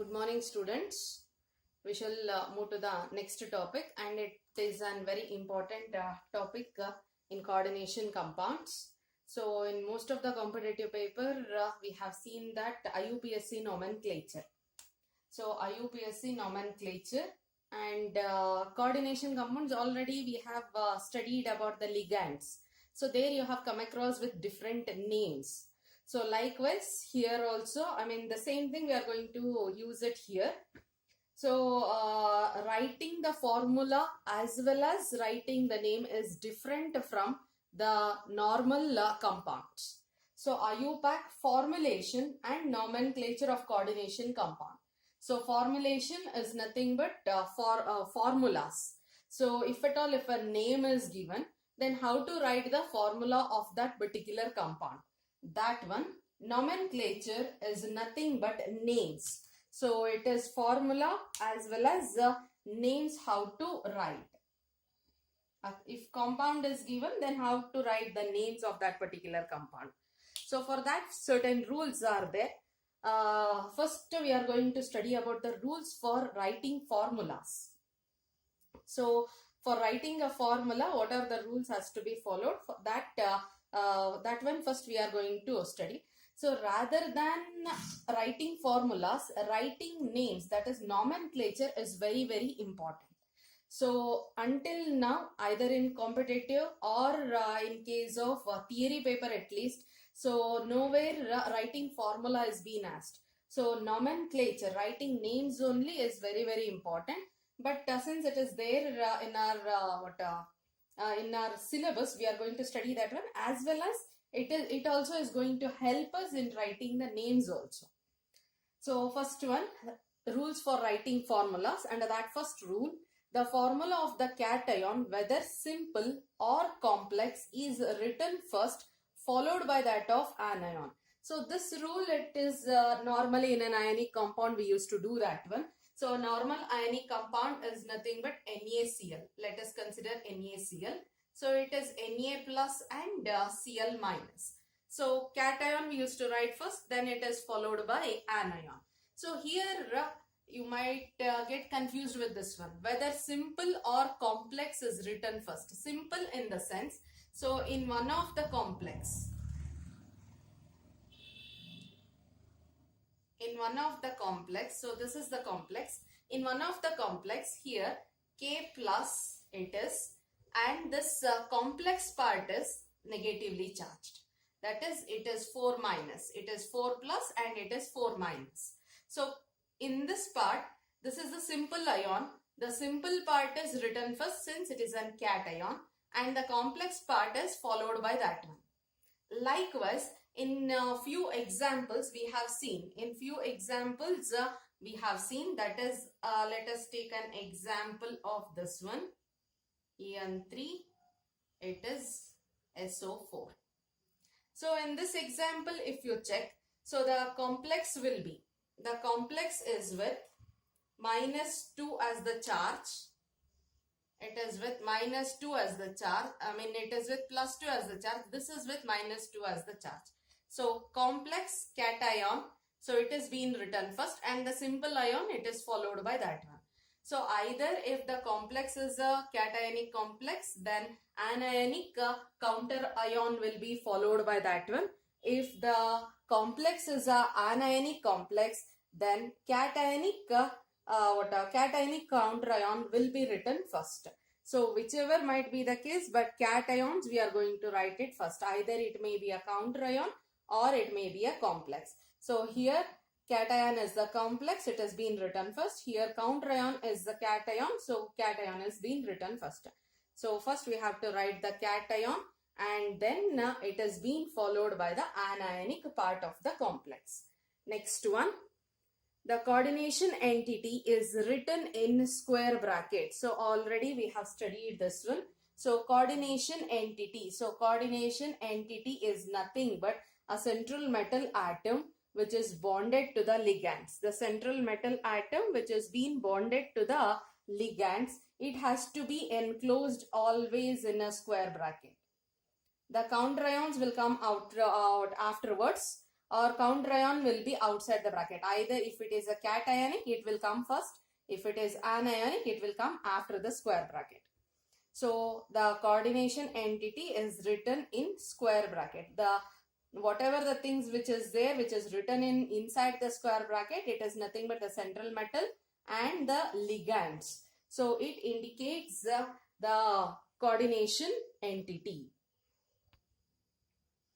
Good morning, students. We shall move to the next topic, and it is a very important topic in coordination compounds. So, in most of the competitive paper, we have seen that IUPAC nomenclature. So, IUPAC nomenclature and coordination compounds, already we have studied about the ligands. So, there you have come across with different names. So likewise here also, the same thing we are going to use it here. So writing the formula as well as writing the name is different from the normal compounds. So IUPAC formulation and nomenclature of coordination compound. So formulation is nothing but formulas. So if at all if a name is given, then how to write the formula of that particular compound. That one. Nomenclature is nothing but names. So it is formula as well as names how to write. If compound is given, then how to write the names of that particular compound. So for that, certain rules are there. First we are going to study about the rules for writing formulas. So for writing a formula, what are the rules has to be followed? For that that one first we are going to study. So rather than writing formulas, writing names, that is nomenclature, is very, very important. So until now, either in competitive or in case of theory paper at least, so nowhere writing formula is being asked. So nomenclature, writing names only is very, very important. But since it is there in our syllabus, we are going to study that one, as well as it also is going to help us in writing the names also. So first one, rules for writing formulas. Under that first rule, the formula of the cation, whether simple or complex, is written first, followed by that of anion. So this rule, it is normally in an ionic compound we used to do that one. So normal ionic compound is nothing but NaCl. Let us consider NaCl. So it is Na plus and Cl minus. So cation we used to write first, then it is followed by anion. So here you might get confused with this one. Whether simple or complex is written first. Simple in the sense, so in one of the complex, so this is the complex. In one of the complex here, K plus it is, and this complex part is negatively charged. That is, it is 4 minus. It is 4 plus and it is 4 minus. So in this part, this is the simple ion. The simple part is written first since it is a cation, and the complex part is followed by that one. Likewise, in few examples we have seen. That is, let us take an example of this one. En3, it is SO4. So in this example, if you check, so the complex is with minus 2 as the charge. It is with minus 2 as the charge. It is with plus 2 as the charge. This is with minus 2 as the charge. So complex cation, so it is being written first, and the simple ion, it is followed by that one. So either if the complex is a cationic complex, then anionic counter ion will be followed by that one. If the complex is a anionic complex, then cationic counter ion will be written first. So whichever might be the case, but cations we are going to write it first. Either it may be a counter ion or it may be a complex. So here cation is the complex, it has been written first. Here counter ion is the cation, so cation is being written first. So first we have to write the cation, and then it is being followed by the anionic part of the complex. Next one, the coordination entity is written in square brackets. So already we have studied this one. So coordination entity. So coordination entity is nothing but a central metal atom which is bonded to the ligands. The central metal atom which is being bonded to the ligands, it has to be enclosed always in a square bracket. The counter ions will come out afterwards. or counter ion will be outside the bracket. Either if it is a cationic, it will come first. If it is anionic, it will come after the square bracket. So the coordination entity is written in square bracket. The whatever the things which is there, which is written in inside the square bracket, it is nothing but the central metal and the ligands. So it indicates the coordination entity.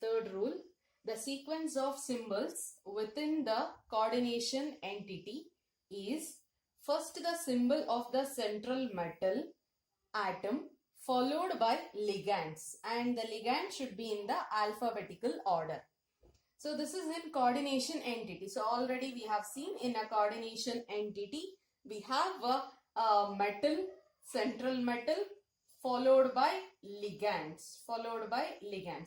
Third rule, the sequence of symbols within the coordination entity is first the symbol of the central metal atom followed by ligands, and the ligand should be in the alphabetical order. So this is in coordination entity. So already we have seen in a coordination entity we have a metal, central metal followed by ligands,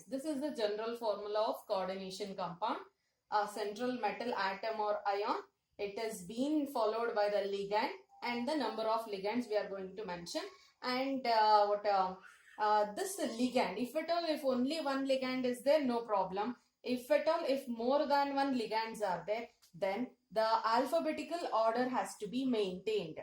This is the general formula of coordination compound. A central metal atom or ion, it has been followed by the ligand, and the number of ligands we are going to mention. And this ligand, if only one ligand is there, no problem. If at all, if more than one ligands are there, then the alphabetical order has to be maintained.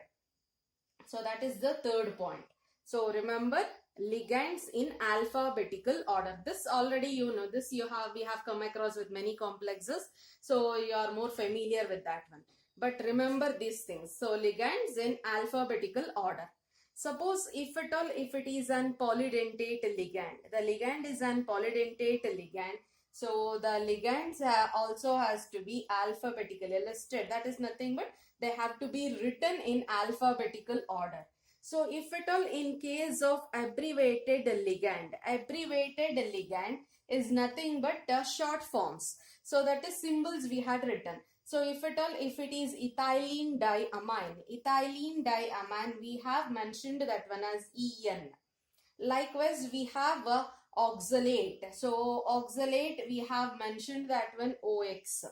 So that is the third point. So remember, ligands in alphabetical order. This already you know. This we have come across with many complexes. So you are more familiar with that one. But remember these things. So ligands in alphabetical order. Suppose if at all, if it is an polydentate ligand, the ligand is an polydentate ligand. So the ligands also has to be alphabetically listed. That is nothing but they have to be written in alphabetical order. So if at all in case of abbreviated ligand is nothing but short forms. So that is symbols we had written. So if at all, if it is ethylene diamine, we have mentioned that one as En. Likewise, we have oxalate. So oxalate, we have mentioned that one OX.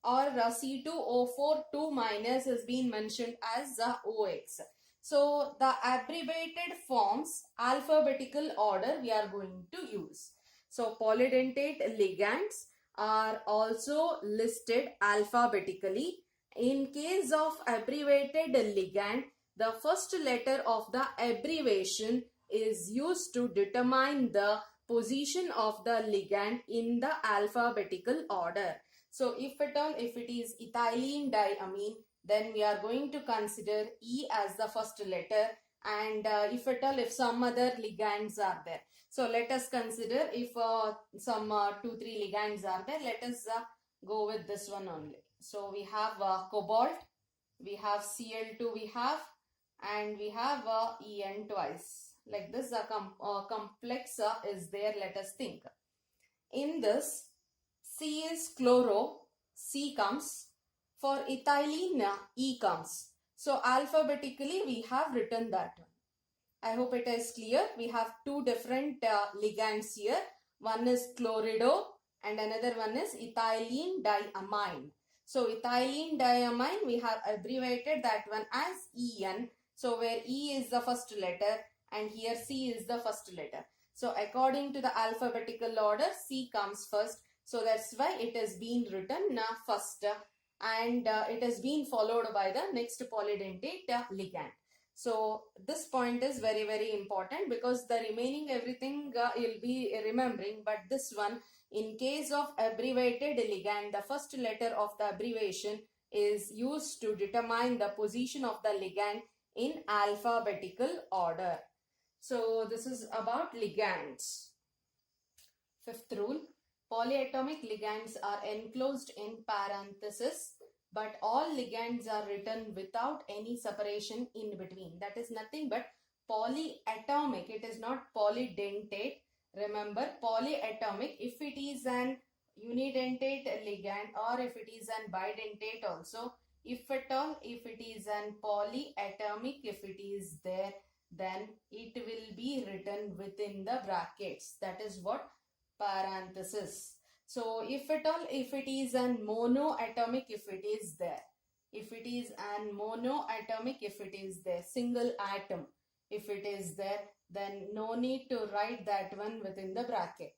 Or C2O4 2- has been mentioned as OX. So the abbreviated forms, alphabetical order we are going to use. So polydentate ligands are also listed alphabetically. In case of abbreviated ligand, the first letter of the abbreviation is used to determine the position of the ligand in the alphabetical order. So if at all, if it is ethylene diamine, then we are going to consider E as the first letter, and if at all, if some other ligands are there. So let us consider if some 2-3 ligands are there. Let us go with this one only. So we have cobalt, we have Cl2, and we have En twice. Like this, a complex is there. Let us think. In this, C is chloro, C comes. For ethylene, E comes. So alphabetically, we have written that one. I hope it is clear. We have two different ligands here. One is chlorido and another one is ethylene diamine. So ethylene diamine, we have abbreviated that one as En. So where E is the first letter and here C is the first letter. So according to the alphabetical order, C comes first. So that's why it has been written first, and it has been followed by the next polydentate ligand. So this point is very, very important because the remaining everything you'll be remembering, but this one, in case of abbreviated ligand, the first letter of the abbreviation is used to determine the position of the ligand in alphabetical order. So this is about ligands. Fifth rule, polyatomic ligands are enclosed in parentheses, but all ligands are written without any separation in between. That is nothing but polyatomic. It is not polydentate. Remember, polyatomic, if it is an unidentate ligand or if it is an bidentate also, if at all, if it is an polyatomic, if it is there, then it will be written within the brackets. That is what parenthesis. So if at all, if it is an monoatomic, if it is there, if it is an monoatomic, if it is there, single atom, if it is there, then no need to write that one within the bracket.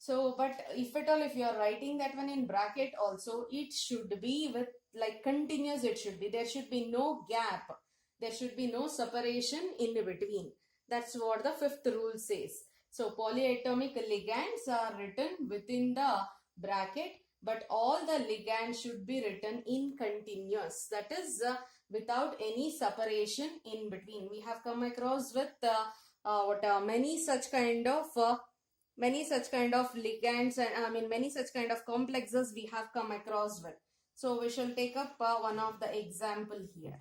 So, but if at all, if you are writing that one in bracket also, it should be with like continuous, it should be. There should be no gap. There should be no separation in between. That's what the fifth rule says. So, polyatomic ligands are written within the bracket, but all the ligands should be written in continuous. That is without any separation in between. We have come across with many such kind of ligands and many such kind of complexes we have come across with. So we shall take up one of the example here.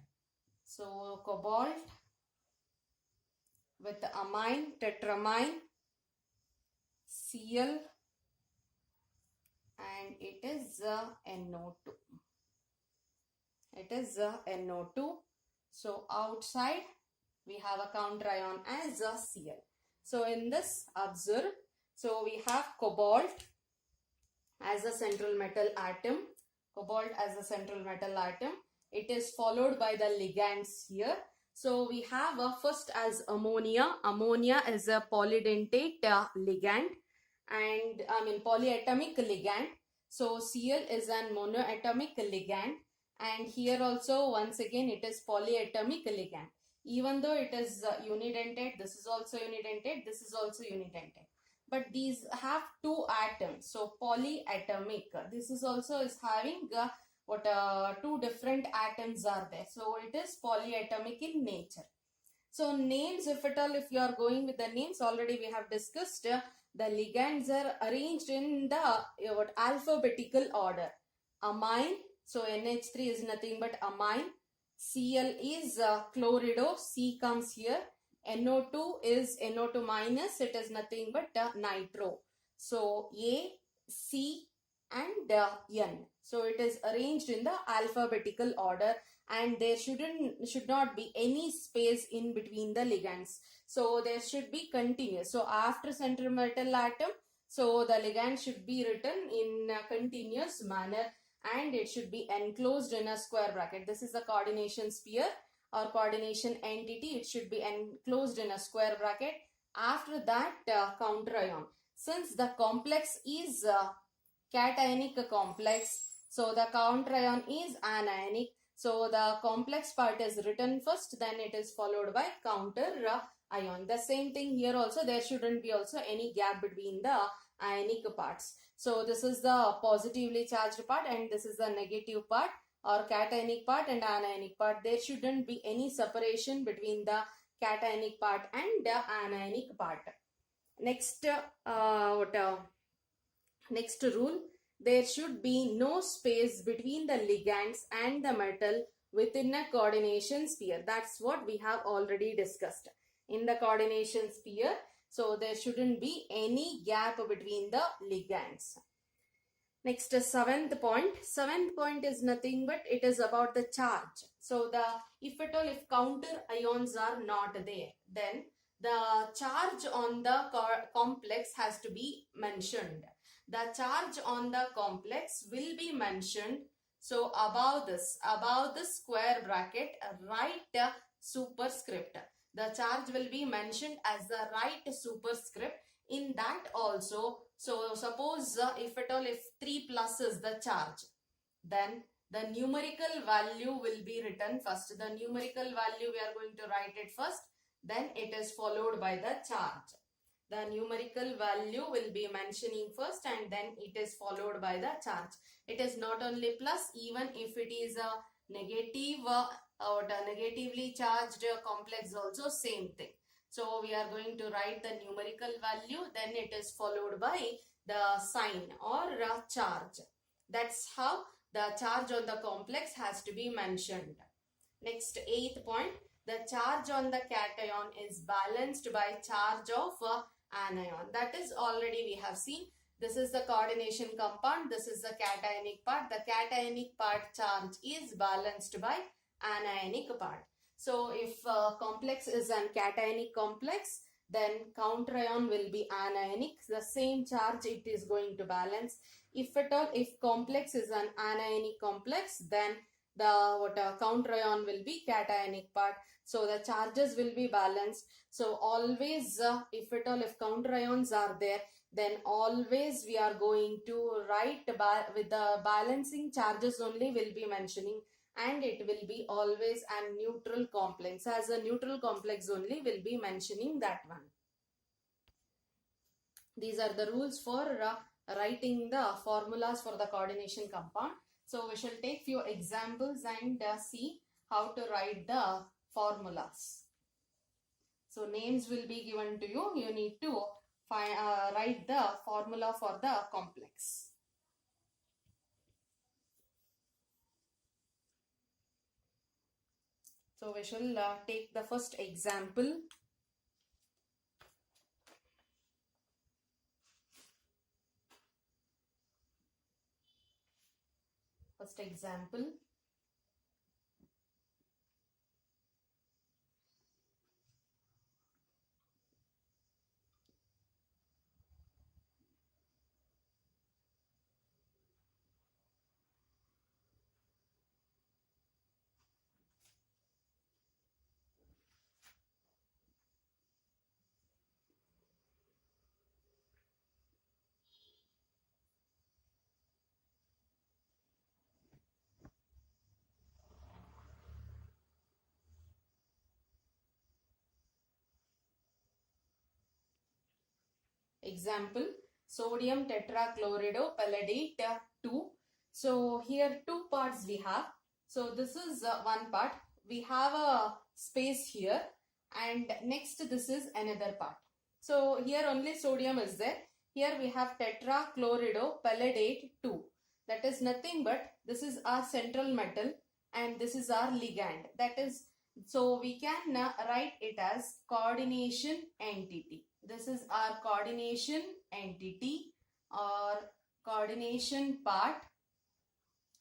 So cobalt with amine, tetramine, Cl, and it is NO2. It is NO2. So outside we have a counter ion as Cl. So in this, observe. So we have cobalt as a central metal atom. Cobalt as a central metal atom. It is followed by the ligands here. So we have first as ammonia. Ammonia is a polydentate ligand and polyatomic ligand. So Cl is an monoatomic ligand, and here also once again it is polyatomic ligand. Even though it is unidentate, this is also unidentate, this is also unidentate. But these have two atoms, so polyatomic. This is also is having two different atoms are there. So it is polyatomic in nature. So names, if at all, if you are going with the names, already we have discussed the ligands are arranged in the alphabetical order. Amine, so NH3 is nothing but amine. Cl is chlorido, C comes here. NO2 is NO2 minus, it is nothing but nitro. So A, C and N. So it is arranged in the alphabetical order, and there should not be any space in between the ligands. So there should be continuous. So after central metal atom, so the ligand should be written in a continuous manner, and it should be enclosed in a square bracket. This is the coordination sphere or coordination entity. It should be enclosed in a square bracket. After that, counter ion. Since the complex is cationic complex, so the counter ion is anionic. So the complex part is written first, then it is followed by counter ion. The same thing here also, there shouldn't be also any gap between the ionic parts. So this is the positively charged part and this is the negative part or cationic part and anionic part. There shouldn't be any separation between the cationic part and the anionic part. Next, next rule, there should be no space between the ligands and the metal within a coordination sphere. That's what we have already discussed. In the coordination sphere, so there shouldn't be any gap between the ligands. Next, seventh point. Seventh point is nothing but it is about the charge. So if at all, if counter ions are not there, then the charge on the complex has to be mentioned. The charge on the complex will be mentioned. So above this square bracket, write superscript. The charge will be mentioned as the right superscript. In that also, so suppose if at all, if 3 plus is the charge, then the numerical value will be written first. The numerical value we are going to write it first, then it is followed by the charge. The numerical value will be mentioning first and then it is followed by the charge. It is not only plus, even if it is a negative or the negatively charged complex also same thing. So we are going to write the numerical value, then it is followed by the sign or charge. That's how the charge on the complex has to be mentioned. Next, 8th point, the charge on the cation is balanced by charge of anion. That is already we have seen. This is the coordination compound, this is the cationic part. The cationic part charge is balanced by anionic part. So if complex is an cationic complex, then counter ion will be anionic. The same charge it is going to balance. If at all, if complex is an anionic complex, then the counter ion will be cationic part. So the charges will be balanced. So always if at all, if counter ions are there, then always we are going to write with the balancing charges only will be mentioning, and it will be always a neutral complex. As a neutral complex only will be mentioning that one. These are the rules for writing the formulas for the coordination compound. So we shall take few examples and see how to write the formulas. So names will be given to you. You need to write the formula for the complex. So we shall take the first example. First example. Example, sodium tetrachloridopalladate 2. So here two parts we have. So this is one part. We have a space here, and next this is another part. So here only sodium is there. Here we have tetrachloridopalladate 2. That is nothing but this is our central metal and this is our ligand. That is, so we can write it as coordination entity. This is our coordination entity or coordination part,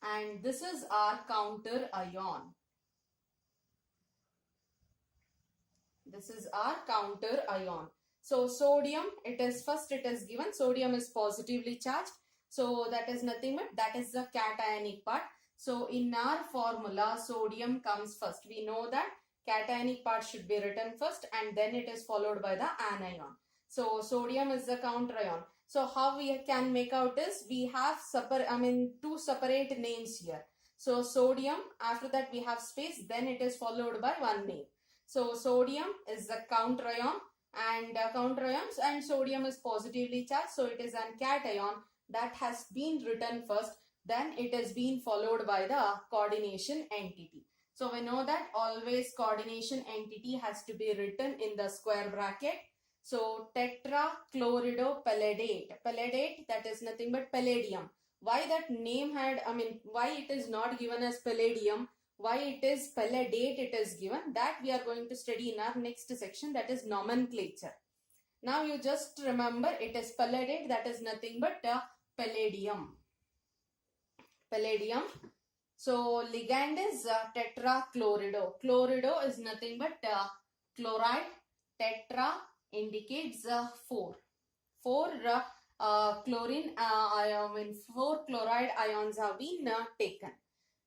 and this is our counter ion. This is our counter ion. So sodium, it is given sodium is positively charged. So that is nothing but that is the cationic part. So in our formula, sodium comes first. We know that cationic part should be written first and then it is followed by the anion. So sodium is the counter ion. So how we can make out is we have two separate names here. So sodium, after that we have space, then it is followed by one name. So sodium is the counter ion, and counter ions, and sodium is positively charged, so it is an cation that has been written first, then it is been followed by the coordination entity. So we know that always coordination entity has to be written in the square bracket. So tetrachloridopalladate, palladate, that is nothing but palladium. Why that name had, why it is not given as palladium, why it is palladate it is given, that we are going to study in our next section, that is nomenclature. Now you just remember it is palladate, that is nothing but palladium. Palladium. So ligand is tetrachlorido. Chlorido is nothing but chloride. Tetra indicates 4. 4 chlorine four chloride ions have been taken.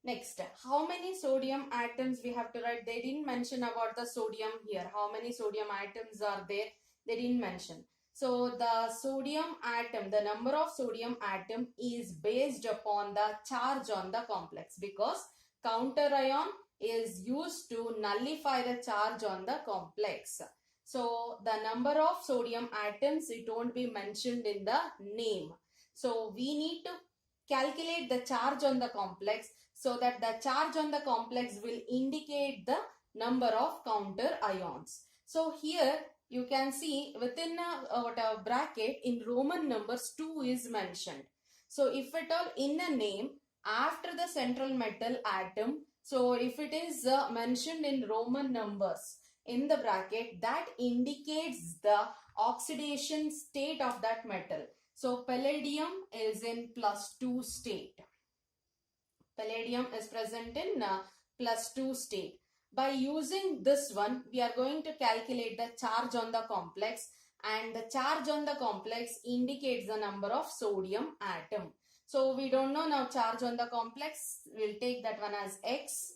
Next, how many sodium atoms we have to write? They didn't mention about the sodium here. How many sodium atoms are there? They didn't mention. So the sodium atom, the number of sodium atom is based upon the charge on the complex, because counter ion is used to nullify the charge on the complex. So the number of sodium atoms, it won't be mentioned in the name. So we need to calculate the charge on the complex, so that the charge on the complex will indicate the number of counter ions. So here you can see within a bracket in Roman numbers 2 is mentioned. So if at all in a name after the central metal atom, so if it is mentioned in Roman numbers in the bracket, that indicates the oxidation state of that metal. So palladium is in +2 state. Palladium is present in +2 state. By using this one, we are going to calculate the charge on the complex, and the charge on the complex indicates the number of sodium atom. So we don't know now charge on the complex. We'll take that one as X.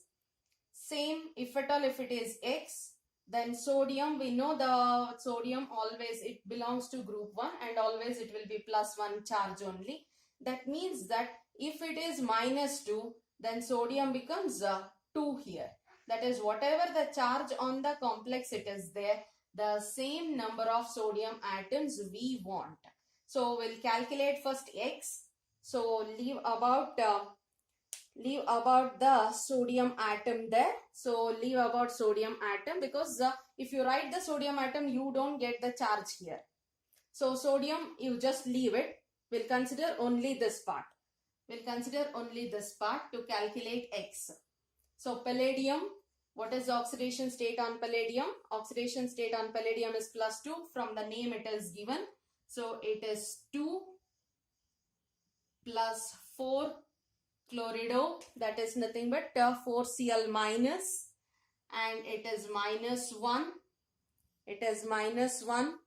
Same, if at all if it is X, Then sodium, we know the sodium always it belongs to group 1 and always it will be +1 charge only. That means that if it is -2, then sodium becomes 2 here. That is, whatever the charge on the complex it is there, the same number of sodium atoms we want. So we'll calculate first X. So leave about the sodium atom there. So leave about sodium atom, because if you write the sodium atom, you don't get the charge here. So sodium, you just leave it. We'll consider only this part. We'll consider only this part to calculate X. So palladium, what is the oxidation state on palladium? Oxidation state on palladium is +2. From the name it is given. So it is 2 plus 4 chlorido, that is nothing but 4Cl minus, and it is -1. It is -1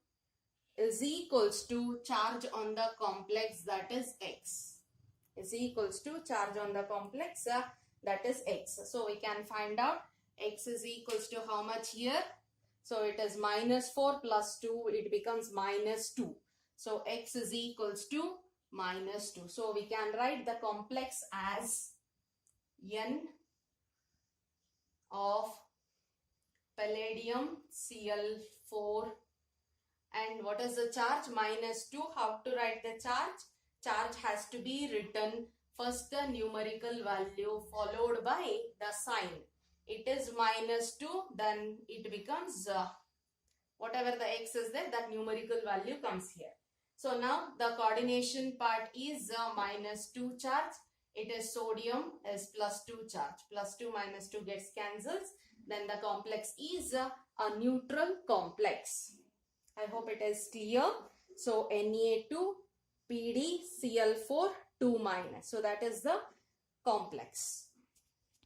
is equals to charge on the complex, that is X. Is equals to charge on the complex, that is X. So we can find out X is equals to how much here? So it is -4 plus 2, it becomes -2. So X is equals to -2. So we can write the complex as N of palladium Cl4. And what is the charge? -2. How to write the charge? Charge has to be written first the numerical value followed by the sign. It is -2, then it becomes whatever the X is there, that numerical value comes here. So now the coordination part is -2 charge. It is sodium is +2 charge. +2 -2 gets cancels. Then the complex is a neutral complex. I hope it is clear. So Na2 PdCl4 2-. So that is the complex.